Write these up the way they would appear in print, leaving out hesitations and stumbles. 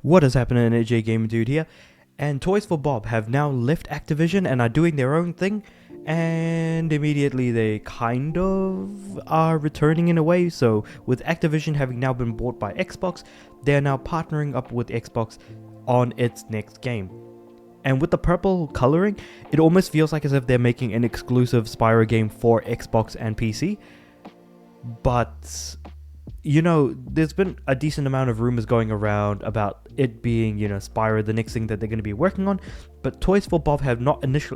What is happening, AJ Gaming Dude here, and Toys for Bob have now left Activision and are doing their own thing, and immediately they kind of are returning in a way. So with Activision having now been bought by Xbox, they are now partnering up with Xbox on its next game. And with the purple coloring, it almost feels like as if they're making an exclusive Spyro game for Xbox and PC. But there's been a decent amount of rumors going around about it being, Spyro, the next thing that they're going to be working on. But Toys for Bob have not announced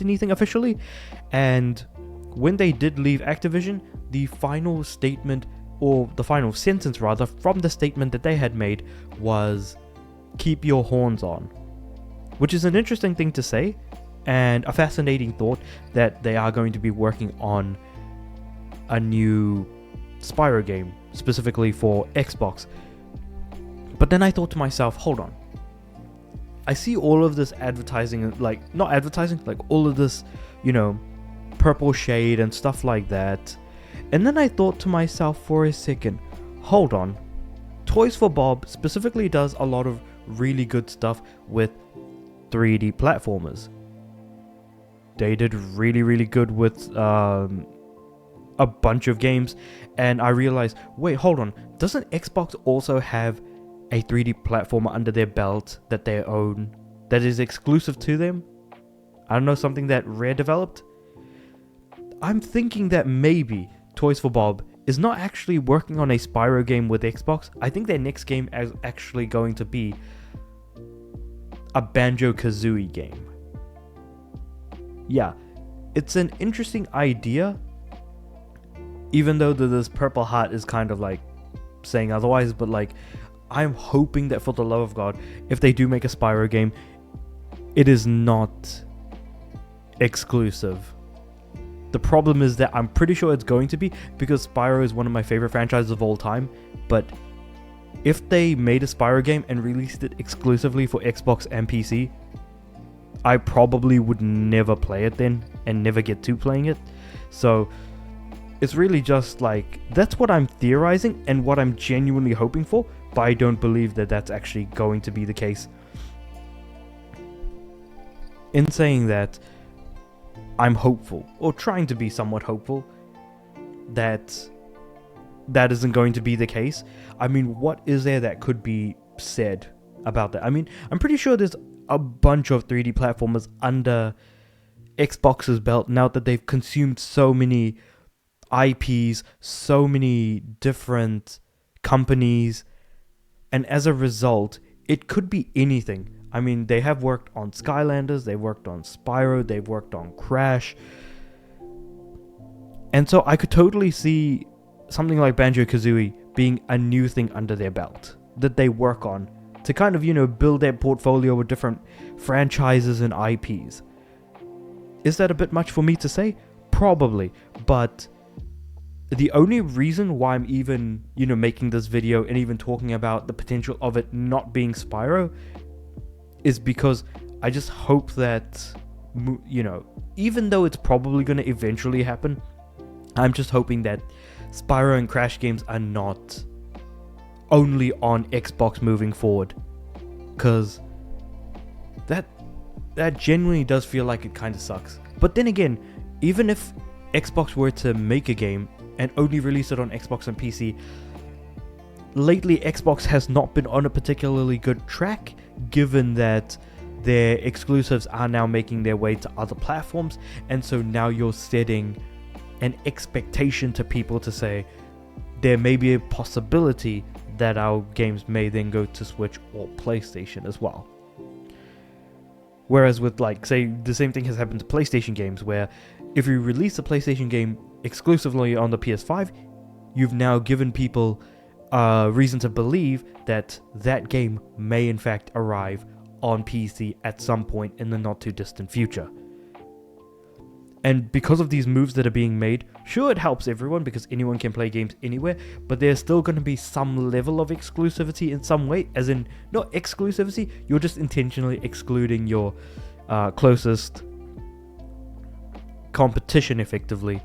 anything officially. And when they did leave Activision, the final statement, or the final sentence rather, from the statement that they had made was, "Keep your horns on." Which is an interesting thing to say, and a fascinating thought that they are going to be working on a new Spyro game, specifically for Xbox. But then I thought to myself, hold on. I see all of this advertising, not advertising, all of this, purple shade and stuff like that. And then I thought to myself for a second, hold on. Toys for Bob specifically does a lot of really good stuff with 3D platformers. They did really, really good with a bunch of games, and I realized, wait, hold on, doesn't Xbox also have a 3D platformer under their belt that they own that is exclusive to them? I don't know, something that Rare developed? I'm thinking that maybe Toys for Bob is not actually working on a Spyro game with Xbox. I think their next game is actually going to be a Banjo-Kazooie game. Yeah, it's an interesting idea, even though this purple heart is kind of saying otherwise, but I'm hoping that for the love of God, if they do make a Spyro game, it is not exclusive. The problem is that I'm pretty sure it's going to be, because Spyro is one of my favorite franchises of all time, but if they made a Spyro game and released it exclusively for Xbox and PC, I probably would never play it then and never get to playing it. So it's really just that's what I'm theorizing and what I'm genuinely hoping for, but I don't believe that that's actually going to be the case. In saying that, I'm hopeful, or trying to be somewhat hopeful, that that isn't going to be the case. I mean, what is there that could be said about that? I mean, I'm pretty sure there's a bunch of 3D platformers under Xbox's belt now that they've consumed so many IPs, so many different companies, and as a result, it could be anything. I mean, they have worked on Skylanders, they've worked on Spyro, they've worked on Crash, and so I could totally see something like Banjo-Kazooie being a new thing under their belt that they work on to kind of, build their portfolio with different franchises and IPs. Is that a bit much for me to say? Probably, but the only reason why I'm even, making this video and even talking about the potential of it not being Spyro is because I just hope that, even though it's probably going to eventually happen, I'm just hoping that Spyro and Crash games are not only on Xbox moving forward, because that genuinely does feel like it kind of sucks. But then again, even if Xbox were to make a game and only release it on Xbox and PC, lately Xbox has not been on a particularly good track, given that their exclusives are now making their way to other platforms, and so now you're setting an expectation to people to say there may be a possibility that our games may then go to Switch or PlayStation as well. Whereas with say the same thing has happened to PlayStation games, where if you release a PlayStation game exclusively on the PS5, you've now given people reason to believe that that game may in fact arrive on PC at some point in the not too distant future. And because of these moves that are being made, sure, it helps everyone because anyone can play games anywhere, but there's still going to be some level of exclusivity in some way, as in, not exclusivity, you're just intentionally excluding your closest competition effectively.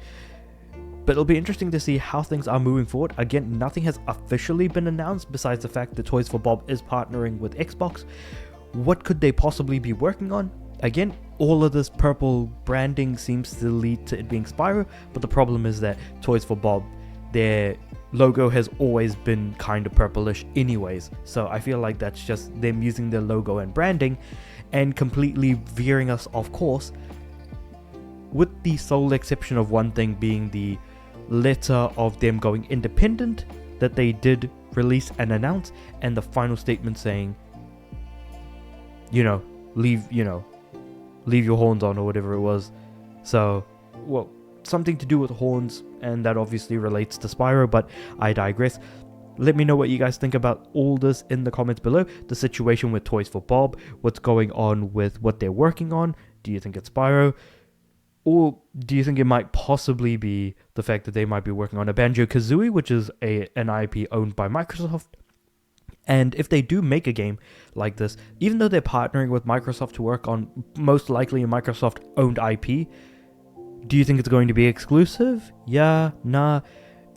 But it'll be interesting to see how things are moving forward. Again, nothing has officially been announced besides the fact that Toys for Bob is partnering with Xbox. What could they possibly be working on? Again, all of this purple branding seems to lead to it being Spyro, but the problem is that Toys for Bob, their logo has always been kind of purplish anyways, so I feel like that's just them using their logo and branding and completely veering us off course, with the sole exception of one thing being the letter of them going independent that they did release and announce, and the final statement saying, leave your horns on, or whatever it was. So, well, something to do with horns, and that obviously relates to Spyro, but I digress. Let me know what you guys think about all this in the comments below. The situation with Toys for Bob, what's going on with what they're working on. Do you think it's Spyro? Or do you think it might possibly be the fact that they might be working on a Banjo-Kazooie, which is an IP owned by Microsoft? And if they do make a game like this, even though they're partnering with Microsoft to work on most likely a Microsoft-owned IP, do you think it's going to be exclusive? Yeah, nah.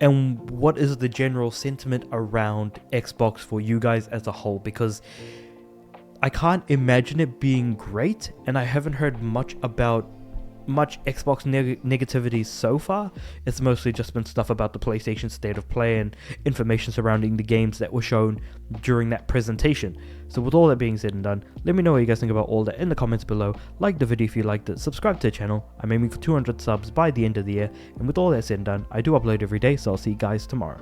And what is the general sentiment around Xbox for you guys as a whole? Because I can't imagine it being great, and I haven't heard much Xbox negativity so far. It's mostly just been stuff about the PlayStation State of Play and information surrounding the games that were shown during that presentation. So with all that being said and done, let me know what you guys think about all that in the comments below. Like the video if you liked it, subscribe to the channel. I'm aiming for 200 subs by the end of the year, and with all that said and done, I do upload every day, so I'll see you guys tomorrow.